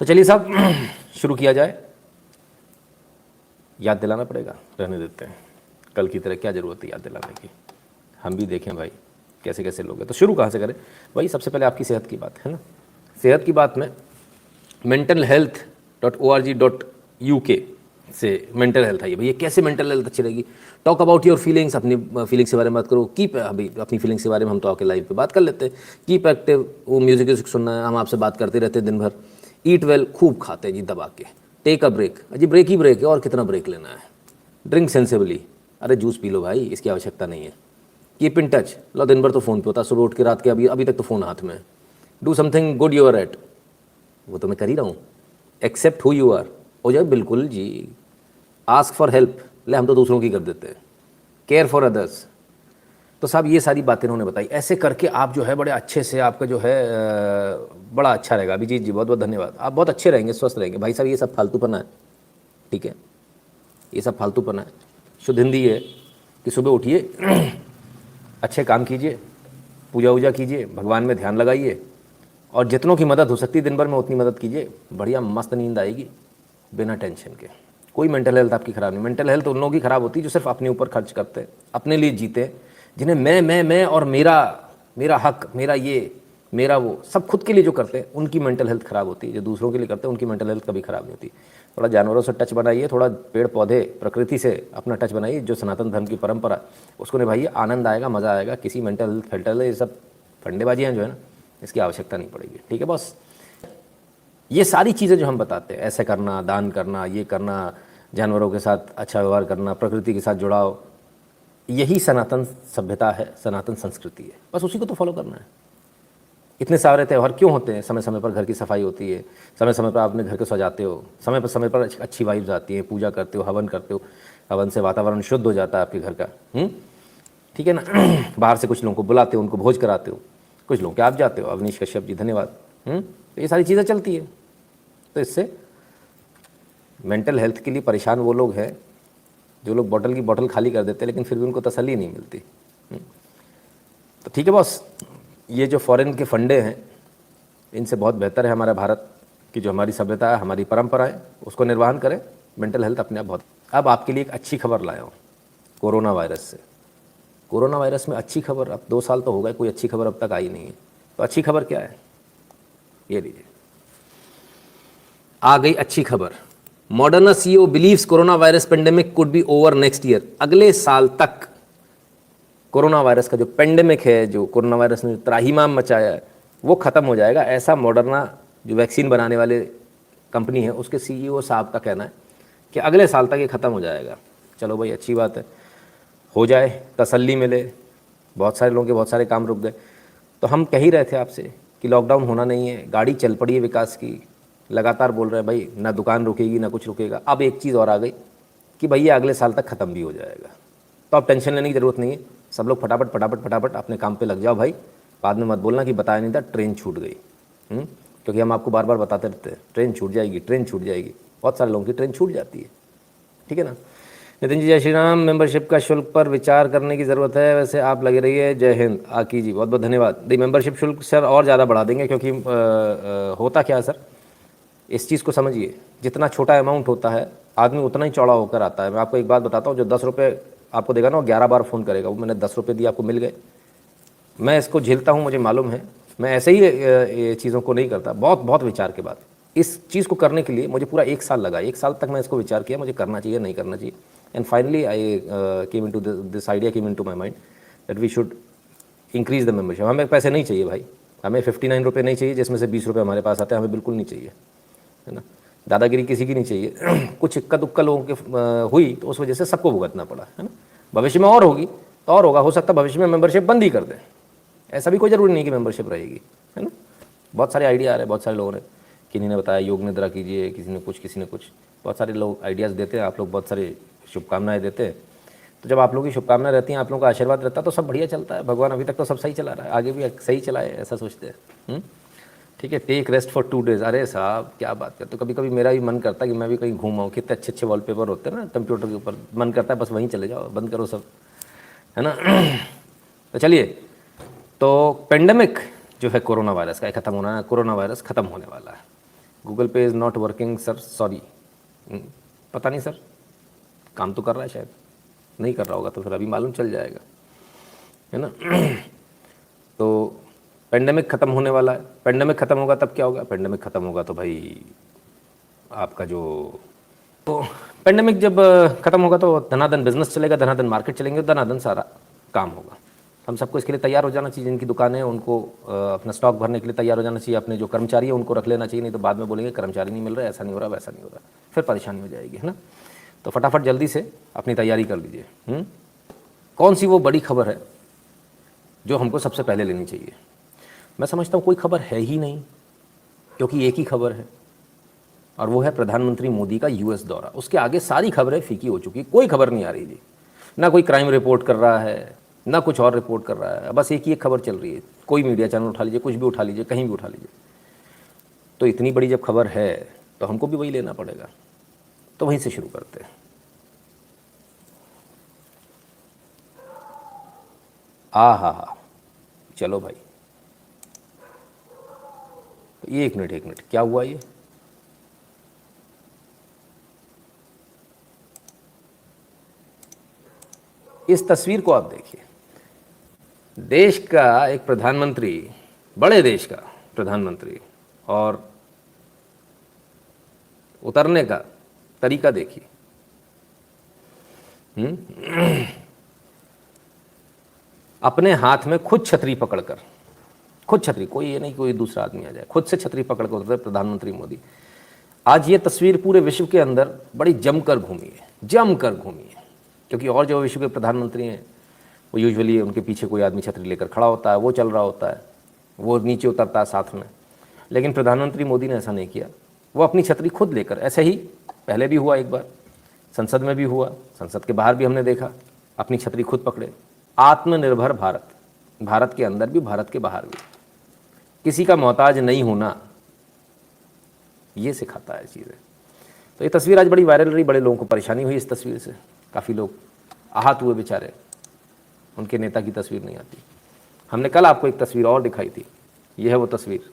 तो चलिए साहब शुरू किया जाए। याद दिलाना पड़ेगा, रहने देते हैं, कल की तरह क्या ज़रूरत है याद दिलाने की। हम भी देखें भाई कैसे कैसे लोग हैं। तो शुरू कहाँ से करें भाई? सबसे पहले आपकी सेहत की बात है ना। सेहत की बात में mentalhealth.org.uk से मेंटल हेल्थ है। भैया कैसे मेंटल हेल्थ अच्छी रहेगी? टॉक अबाउट योर फीलिंग्स, अपनी फीलिंग्स के बारे में बात करो। कीप अभी अपनी फीलिंग्स के बारे में हम तो आके लाइव पे बात कर लेते हैं। कीप एक्टिव, वो म्यूजिक सुनना है, हम आपसे बात करते रहते हैं दिन भर। ईट वेल, खूब खाते हैं जी दबा के। टेक अ ब्रेक, अजी ब्रेक ही ब्रेक है, और कितना ब्रेक लेना है। ड्रिंक सेंसिबली, अरे जूस पी लो भाई, इसकी आवश्यकता नहीं है। कीप इन टच, लो दिन भर तो फ़ोन पे होता है, सुबह उठ के रात के अभी तक तो फ़ोन हाथ में है। Do something good you are at, वो तो मैं कर ही रहा हूँ। एक्सेप्ट हु यू आर, हो जाए बिल्कुल जी। आस्क फॉर हेल्प, ले हम तो दूसरों की कर देते हैं। Care for others. तो साहब ये सारी बातें उन्होंने बताई, ऐसे करके आप जो है बड़े अच्छे से, आपका जो है बड़ा अच्छा रहेगा। अभिजीत जी बहुत बहुत धन्यवाद, आप बहुत अच्छे रहेंगे, स्वस्थ रहेंगे। भाई साहब ये सब फालतूपना है, ठीक है, ये सब फालतूपना है। शुद्ध हिंदी है कि सुबह उठिए, अच्छे काम कीजिए, पूजा वूजा कीजिए, भगवान में ध्यान लगाइए, और जितनों की मदद हो सकती है दिन भर में उतनी मदद कीजिए। बढ़िया मस्त नींद आएगी बिना टेंशन के। कोई मेंटल हेल्थ आपकी ख़राब नहीं। मेंटल हेल्थ उन लोगों की ख़राब होती है जो सिर्फ अपने ऊपर खर्च करते हैं, अपने लिए जीते, जिन्हें मैं और मेरा हक, मेरा ये, मेरा वो, सब खुद के लिए जो करते हैं, उनकी मेंटल हेल्थ ख़राब होती है। जो दूसरों के लिए करते हैं उनकी मेंटल हेल्थ कभी ख़राब नहीं होती। थोड़ा जानवरों से टच बनाइए, थोड़ा पेड़ पौधे प्रकृति से अपना टच बनाइए, जो सनातन धर्म की परंपरा उसको निभाइए, आनंद आएगा, मज़ा आएगा। किसी मेंटल हेल्थ फिल्टर ये सब फंडेबाजियाँ जो है ना, इसकी आवश्यकता नहीं पड़ेगी, ठीक है बॉस। ये सारी चीज़ें जो हम बताते हैं, ऐसे करना, दान करना, ये करना, जानवरों के साथ अच्छा व्यवहार करना, प्रकृति के साथ जुड़ाव, यही सनातन सभ्यता है, सनातन संस्कृति है। बस उसी को तो फॉलो करना है। इतने सारे त्यौहार क्यों होते हैं? समय समय पर घर की सफाई होती है, समय समय पर आप अपने घर को सजाते हो, समय पर अच्छी वाइब्स आती हैं, पूजा करते हो, हवन करते हो, हवन से वातावरण शुद्ध हो जाता है आपके घर का, ठीक है ना। बाहर से कुछ लोगों को बुलाते हो, उनको भोज कराते हो, कुछ लोगों के आप जाते हो। अवनीश कश्यप जी धन्यवाद। तो ये सारी चीज़ें चलती है। तो इससे मेंटल हेल्थ के लिए परेशान वो लोग हैं जो लोग बॉटल की बॉटल खाली कर देते हैं, लेकिन फिर भी उनको तसल्ली नहीं मिलती। तो ठीक है बॉस, ये जो फॉरेन के फंडे हैं, इनसे बहुत बेहतर है हमारा भारत की जो हमारी सभ्यता है, हमारी परंपरा है, उसको निर्वहन करें। मेंटल हेल्थ अपने आप बहुत। अब आपके लिए एक अच्छी खबर लाया हूँ कोरोना वायरस से। कोरोना वायरस में अच्छी खबर, अब 2 साल तो हो गए, कोई अच्छी खबर अब तक आई नहीं है। तो अच्छी खबर क्या है? ये लीजिए, आ गई अच्छी खबर। Moderna CEO believes corona virus pandemic could be over next year. अगले साल तक कोरोना वायरस का जो पेंडेमिक है, जो कोरोना वायरस ने त्राहिमाम मचाया है, वो ख़त्म हो जाएगा। ऐसा मॉडर्ना जो वैक्सीन बनाने वाले कंपनी है, उसके सीईओ साहब का कहना है कि अगले साल तक ये ख़त्म हो जाएगा। चलो भाई अच्छी बात है, हो जाए, तसल्ली मिले। बहुत सारे लोगों के बहुत सारे काम रुक गए। तो हम कह ही रहे थे आपसे कि लॉकडाउन होना नहीं है, गाड़ी चल पड़ी है विकास की, लगातार बोल रहे हैं भाई, ना दुकान रुकेगी ना कुछ रुकेगा। अब एक चीज़ और आ गई कि भैया अगले साल तक ख़त्म भी हो जाएगा। तो अब टेंशन लेने की ज़रूरत नहीं है। सब लोग फटाफट फटाफट फटाफट अपने काम पे लग जाओ भाई। बाद में मत बोलना कि बताया नहीं था, ट्रेन छूट गई। क्योंकि हम आपको बार बार बताते रहते हैं ट्रेन छूट जाएगी, ट्रेन छूट जाएगी। बहुत सारे लोगों की ट्रेन छूट जाती है, ठीक है ना। नितिन जी जय श्री राम। मेंबरशिप का शुल्क पर विचार करने की ज़रूरत है, वैसे आप लगे रहिए। जय हिंद। आकी जी बहुत बहुत धन्यवाद। दी मेंबरशिप शुल्क सर और ज़्यादा बढ़ा देंगे, क्योंकि होता क्या है सर, इस चीज़ को समझिए, जितना छोटा अमाउंट होता है आदमी उतना ही चौड़ा होकर आता है। मैं आपको एक बात बताता हूँ, जो 10 रुपये आपको देगा ना, वो 11 बार फ़ोन करेगा। वो मैंने 10 रुपये दिए, आपको मिल गए। मैं इसको झेलता हूँ, मुझे मालूम है। मैं ऐसे ही ये चीज़ों को नहीं करता, बहुत बहुत विचार के बाद। इस चीज़ को करने के लिए मुझे पूरा 1 साल लगा। 1 साल तक मैं इसको विचार किया, मुझे करना चाहिए नहीं करना चाहिए। And finally I came into this idea came into my mind that we should increase the membership. हमें पैसे नहीं चाहिए भाई, हमें 59 रुपये नहीं चाहिए जिसमें से 20 रुपये हमारे पास आते हैं, हमें बिल्कुल नहीं चाहिए, है ना। दादागिरी किसी की नहीं चाहिए। कुछ इक्का दुक्का लोगों के हुई तो उस वजह से सबको भुगतना पड़ा, है ना। भविष्य में और होगी तो और होगा, हो सकता है भविष्य में मेंबरशिप बंद ही कर दें। ऐसा भी कोई ज़रूरी नहीं कि मेंबरशिप रहेगी, है ना। बहुत सारे आइडिया आ रहे हैं, बहुत सारे लोगों ने, किन्हीं ने बताया योग निद्रा कीजिए, किसी ने कुछ, बहुत सारे लोग आइडियाज़ देते हैं। आप लोग बहुत सारी शुभकामनाएं देते हैं। तो जब आप लोगों की शुभकामनाएं रहती हैं, आप लोगों का आशीर्वाद रहता है, तो सब बढ़िया चलता है। भगवान अभी तक तो सब सही चला रहा है, आगे भी सही चलाए, ऐसा सोचते हैं। ठीक है। Take rest for 2 days. अरे साहब क्या बात करते हो। कभी कभी मेरा भी मन करता है कि मैं भी कहीं घूम आऊँ। कितने अच्छे अच्छे वॉलपेपर होते हैं ना कंप्यूटर के ऊपर, मन करता है बस वहीं चले जाओ, बंद करो सब, है ना। तो चलिए, तो पेंडेमिक जो है कोरोना वायरस का खत्म होना है, कोरोना वायरस ख़त्म होने वाला है। गूगल पे is not working sir, sorry. पता नहीं सर, काम तो कर रहा है शायद, नहीं कर रहा होगा तो फिर अभी मालूम चल जाएगा, है ना। तो पेंडेमिक ख़त्म होने वाला है, पेंडेमिक ख़त्म होगा तब क्या होगा, पेंडेमिक ख़त्म होगा तो भाई आपका जो, तो पेंडेमिक जब ख़त्म होगा तो धनाधन बिजनेस चलेगा, धनाधन मार्केट चलेंगे, धनाधन सारा काम होगा। हम सबको इसके लिए तैयार हो जाना चाहिए, जिनकी दुकानें हैं उनको अपना स्टॉक भरने के लिए तैयार हो जाना चाहिए, अपने जो कर्मचारी हैं उनको रख लेना चाहिए, नहीं तो बाद में बोलेंगे कर्मचारी नहीं मिल रहा, ऐसा नहीं हो रहा, वैसा नहीं हो रहा, फिर परेशानी हो जाएगी, है ना। तो फटाफट जल्दी से अपनी तैयारी कर लीजिए। कौन सी वो बड़ी खबर है जो हमको सबसे पहले लेनी चाहिए? मैं समझता हूँ कोई खबर है ही नहीं, क्योंकि एक ही खबर है और वो है प्रधानमंत्री मोदी का यूएस दौरा। उसके आगे सारी खबरें फीकी हो चुकी, कोई खबर नहीं आ रही जी, ना कोई क्राइम रिपोर्ट कर रहा है, ना कुछ और रिपोर्ट कर रहा है, बस एक ही एक खबर चल रही है। कोई मीडिया चैनल उठा लीजिए, कुछ भी उठा लीजिए, कहीं भी उठा लीजिए। तो इतनी बड़ी जब खबर है तो हमको भी वही लेना पड़ेगा, तो वहीं से शुरू करते हैं। हा, चलो भाई, ये एक मिनट, क्या हुआ ये? इस तस्वीर को आप देखिए, देश का एक प्रधानमंत्री, बड़े देश का प्रधानमंत्री, और उतरने का तरीका देखिए। अपने हाथ में खुद छतरी पकड़कर, खुद छतरी, कोई ये नहीं कोई दूसरा आदमी आ जाए, खुद से छतरी पकड़कर उतरे प्रधानमंत्री मोदी। आज ये तस्वीर पूरे विश्व के अंदर बड़ी जमकर घूमी है, क्योंकि और जो विश्व के प्रधानमंत्री हैं वो यूजुअली उनके पीछे कोई आदमी छतरी लेकर खड़ा होता है, वो चल रहा होता है, वो नीचे उतरता है साथ में। लेकिन प्रधानमंत्री मोदी ने ऐसा नहीं किया, वो अपनी छतरी खुद लेकर, ऐसे ही पहले भी हुआ, एक बार संसद में भी हुआ, संसद के बाहर भी हमने देखा, अपनी छतरी खुद पकड़े। आत्मनिर्भर भारत, भारत के अंदर भी भारत के बाहर भी, किसी का मोहताज नहीं होना, ये सिखाता है चीज़ें। तो ये तस्वीर आज बड़ी वायरल रही, बड़े लोगों को परेशानी हुई इस तस्वीर से, काफ़ी लोग आहत हुए बेचारे, उनके नेता की तस्वीर नहीं आती। हमने कल आपको एक तस्वीर और दिखाई थी, ये है वो तस्वीर,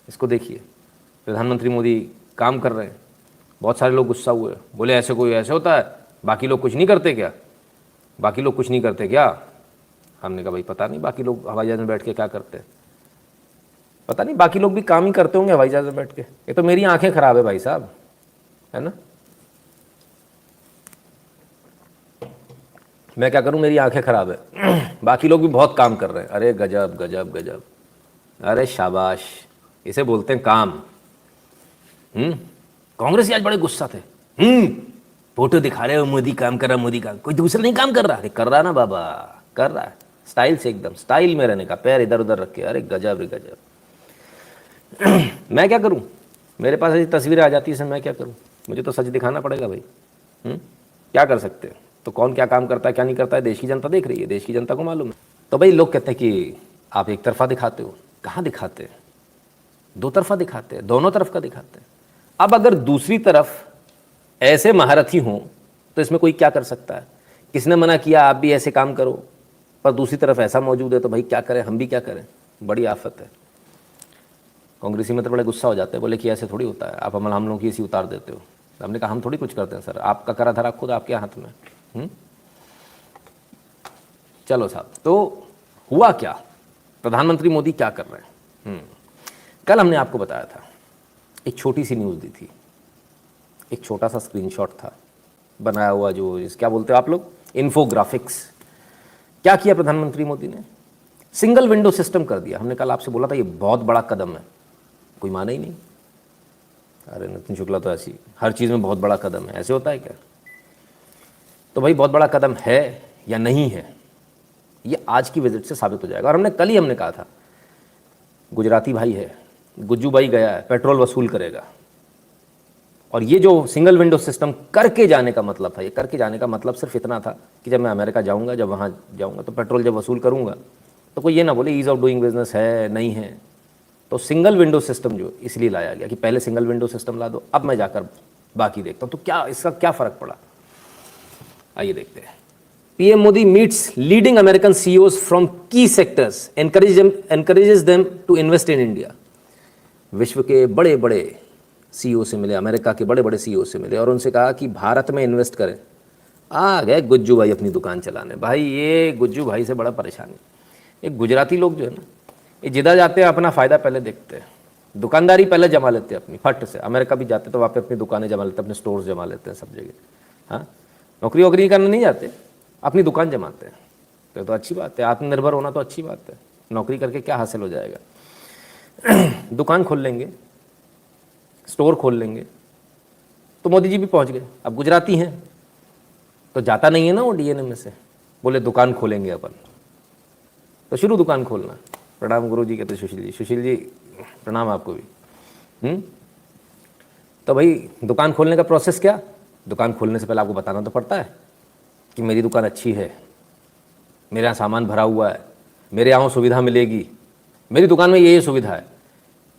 इसको देखिए। प्रधानमंत्री मोदी काम कर रहे हैं, बहुत सारे लोग गुस्सा हुए, बोले ऐसे कोई ऐसे होता है, बाकी लोग कुछ नहीं करते क्या, बाकी लोग कुछ नहीं करते क्या? हमने कहा भाई पता नहीं बाकी लोग हवाई जहाज़ में बैठ के क्या करते हैं, पता नहीं, बाकी लोग भी काम ही करते होंगे हवाई जहाज़ में बैठ के। ये तो मेरी आंखें खराब है भाई साहब, है ना, मैं क्या करूं, मेरी आंखें खराब है, बाकी लोग भी बहुत काम कर रहे हैं। अरे गजब गजब गजब, अरे शाबाश, इसे बोलते हैं काम। कांग्रेस आज बड़े गुस्सा थे, फोटो दिखा रहे हो मोदी काम कर रहा, मोदी काम, कोई दूसरा नहीं काम कर रहा। अरे कर रहा ना बाबा, कर रहा है, स्टाइल से, एकदम स्टाइल में रहने का, पैर इधर उधर रख के। अरे गजब रे गजब। मैं क्या करूं, मेरे पास ऐसी तस्वीरें आ जाती है, मैं क्या करूं, मुझे तो सच दिखाना पड़ेगा भाई। क्या कर सकते हैं, तो कौन क्या काम करता है क्या नहीं करता है, देश की जनता देख रही है, देश की जनता को मालूम है। तो भाई लोग कहते हैं कि आप एक तरफा दिखाते हो, कहाँ दिखाते हैं, दो तरफा दिखाते हैं, दोनों तरफ का दिखाते हैं। अब अगर दूसरी तरफ ऐसे महारथी हों तो इसमें कोई क्या कर सकता है, किसने मना किया आप भी ऐसे काम करो, पर दूसरी तरफ ऐसा मौजूद है तो भाई क्या करें, हम भी क्या करें, बड़ी आफत है। कांग्रेसी में तो बड़े गुस्सा हो जाते हैं, बोले कि ऐसे थोड़ी होता है, आप हम लोगों की इसी उतार देते हो। हमने कहा हम थोड़ी कुछ करते हैं सर, आपका करा धरा खुद आपके हाथ में। चलो साहब, तो हुआ क्या, प्रधानमंत्री मोदी क्या कर रहे हैं। कल हमने आपको बताया था, एक छोटी सी न्यूज़ दी थी, एक छोटा सा स्क्रीनशॉट था बनाया हुआ, जो क्या बोलते हो आप लोग, इन्फोग्राफिक्स। क्या किया प्रधानमंत्री मोदी ने, सिंगल विंडो सिस्टम कर दिया। हमने कल आपसे बोला था ये बहुत बड़ा कदम है, कोई माना ही नहीं। अरे नितिन शुक्ला तो ऐसी हर चीज़ में बहुत बड़ा कदम है, ऐसे होता है क्या? तो भाई बहुत बड़ा कदम है या नहीं है, ये आज की विजिट से साबित हो जाएगा। और हमने कहा था, गुजराती भाई है, गुज्जू भाई गया है, पेट्रोल वसूल करेगा। और ये जो सिंगल विंडो सिस्टम करके जाने का मतलब था, ये करके जाने का मतलब सिर्फ इतना था कि जब मैं अमेरिका जाऊंगा, जब वहाँ जाऊंगा तो पेट्रोल जब वसूल करूंगा तो कोई ये ना बोले ईज़ ऑफ डूइंग बिजनेस है नहीं है। तो सिंगल विंडो सिस्टम जो इसलिए लाया गया कि पहले सिंगल विंडो सिस्टम ला दो, अब मैं जाकर बाकी देखता हूँ। तो क्या इसका क्या फ़र्क पड़ा, आइए देखते हैं। PM Modi meets leading American CEOs from key sectors, encourages them to invest in India. विश्व के बड़े बड़े सीईओ से मिले, अमेरिका के बड़े बड़े सीईओ से मिले और उनसे कहा कि भारत में इन्वेस्ट करें। आ गए गुज्जू भाई अपनी दुकान चलाने। भाई ये गुज्जू भाई से बड़ा परेशानी, ये गुजराती लोग जो है ना, ये जिधर जाते हैं अपना फ़ायदा पहले देखते हैं, दुकानदारी पहले जमा लेते हैं अपनी फट से। अमेरिका भी जाते तो वहाँ पे अपनी दुकानें जमा लेते हैं, अपने स्टोर्स जमा लेते हैं सब जगह। हाँ, नौकरी वोकरी करने नहीं जाते, अपनी दुकान जमाते हैं। तो अच्छी बात है, आत्मनिर्भर होना तो अच्छी बात है। नौकरी करके क्या हासिल हो जाएगा? दुकान खोल लेंगे, स्टोर खोल लेंगे। तो मोदी जी भी पहुंच गए। अब गुजराती हैं तो जाता नहीं है ना वो डीएनए में से, बोले दुकान खोलेंगे अपन। तो शुरू दुकान खोलना। प्रणाम गुरु जी कहते सुशील जी। सुशील जी प्रणाम आपको भी। तो भाई दुकान खोलने का प्रोसेस क्या? दुकान खोलने से पहले आपको बताना तो पड़ता है कि मेरी दुकान अच्छी है, मेरे यहाँ सामान भरा हुआ है, मेरे यहाँ सुविधा मिलेगी, मेरी दुकान में ये सुविधा है।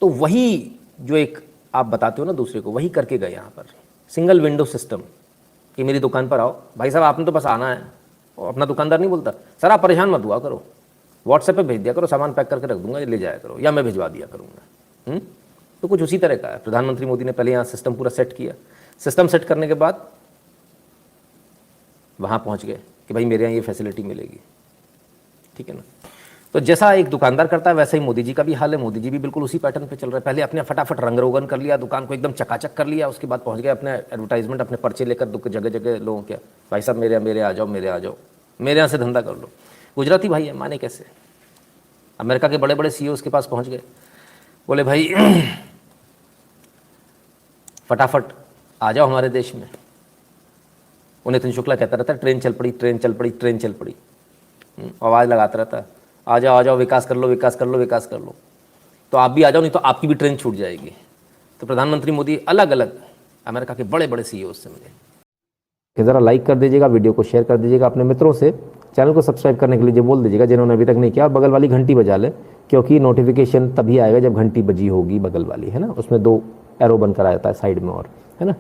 तो वही जो एक आप बताते हो ना दूसरे को, वही करके गए यहाँ पर। सिंगल विंडो सिस्टम कि मेरी दुकान पर आओ भाई साहब, आपने तो बस आना है। और अपना दुकानदार नहीं बोलता सर आप परेशान मत हुआ करो, व्हाट्सएप पे भेज दिया करो, सामान पैक करके रख दूंगा, ले जाया करो, या मैं भिजवा दिया करूँगा। तो कुछ उसी तरह का है। प्रधानमंत्री मोदी ने पहले यहाँ सिस्टम पूरा सेट किया। सिस्टम सेट करने के बाद वहाँ पहुँच गए कि भाई मेरे यहाँ ये फैसिलिटी मिलेगी, ठीक है ना। तो जैसा एक दुकानदार करता है वैसा ही मोदी जी का भी हाल है। मोदी जी भी बिल्कुल उसी पैटर्न पे चल रहे हैं। पहले अपने फटाफट रंग रोगन कर लिया, दुकान को एकदम चकाचक कर लिया, उसके बाद पहुंच गए अपने एडवर्टाइजमेंट, अपने पर्चे लेकर जगह जगह लोगों के, भाई साहब मेरे आ जाओ, मेरे यहाँ से धंधा कर लो। गुजराती भाई है, माने कैसे। अमेरिका के बड़े बड़े सीईओ के पास पहुँच गए, बोले भाई फटाफट आ जाओ हमारे देश में। वो नितिन शुक्ला कहता रहता है ट्रेन चल पड़ी, ट्रेन चल पड़ी, ट्रेन चल पड़ी, आवाज़ लगाता रहता है, आ जाओ, विकास कर लो, विकास कर लो, विकास कर लो। तो आप भी आ जाओ, नहीं तो आपकी भी ट्रेन छूट जाएगी। तो प्रधानमंत्री मोदी अलग अलग अमेरिका के बड़े बड़े सीईओ से मिले। ज़रा लाइक कर दीजिएगा, वीडियो को शेयर कर दीजिएगा अपने मित्रों से, चैनल को सब्सक्राइब करने के लिए बोल दीजिएगा जिन्होंने अभी तक नहीं किया, और बगल वाली घंटी बजा लें, क्योंकि नोटिफिकेशन तभी आएगा जब घंटी बजी होगी बगल वाली, है ना। उसमें 2 एरो बनकर आता है साइड में, और है ना।